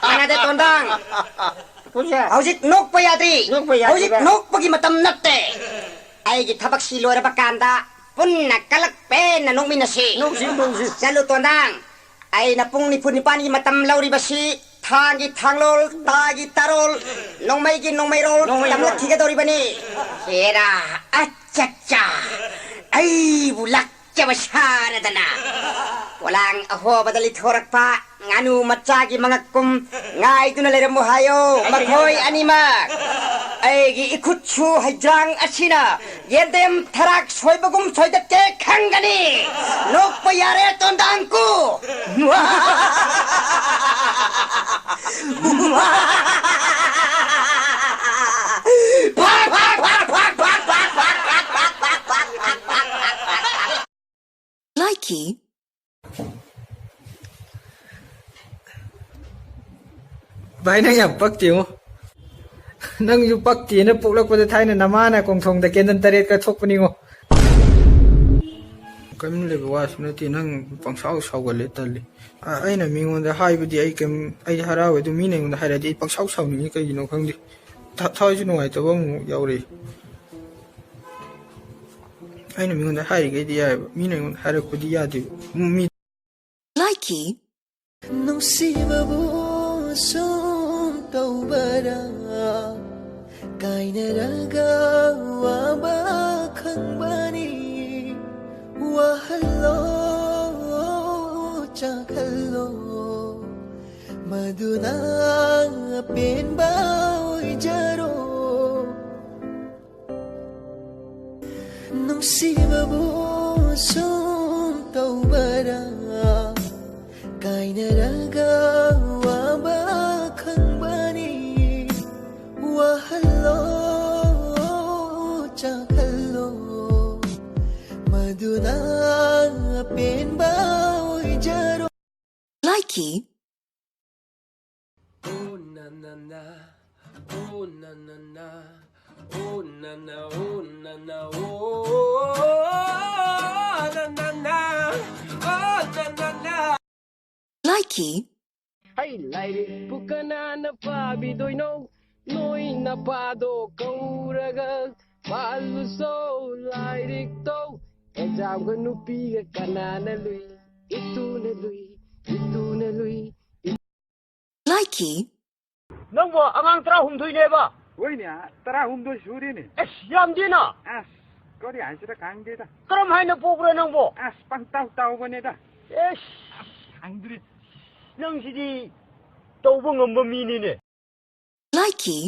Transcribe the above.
Manade tondang. Hausit nok pa yadri. Hausit nok pagi matam natte. Ay gitabak si lora bakanda. Punna kalakpe na nok minasi. Salu tondang. Ay napung ni punipani matam lauri basi. Tangi tanglol, tagi tarol. Nong may rol. Tamlak tiga dori bani. Kira achacha. Ay bulak. Jawasana dana. Walang aho badalit horak pa. Nganu matsagi mga kum. Ngay dunalera mo hayo. Maghoy animak. Ay giikutsu hadrang asina. Yendem tarak soy bagum soy dake kangani. Nok payare tondangku. Likey. Bài nang yap pak chiu nang yu pak chi na puklak pa thai na nama na kong thong da ken dan tare ka thok pani ngo kam le wa sna ti nang pang sau sau ga le tal ai na mi ngon da hai bu di ai kam ai hara we du mi ne ngon da hai di pang sau sau ni kai no khang di tha thai ju no ai to bang yaw ri ai na mi ngon da hai ga di ai mi ne ngon hara ku di ya di mi Likey. Taubara kainaraga waba khangbani wahallo chakhallo maduna penba jaro nungsibabu sum taubara kainaraga waba wahallo chakhallo maduna penba jaro Likey. oh na na na oh na na na oh na na oh na na oh na na na oh na na na Likey. Hay lại pukana na pabi doi no noi na pado kauraga palu so lai to exam ga nupi ga kanana lui itu na lui Likey. nang wa angang tra hum thui ne ba Oi ni tara hum do suri ni. es yam dina As ko di an sira kang de da. karam hai na pokra nang bo As pang tau bane da. es Angri nang sidi tau bo ngam mi ni ne Likey.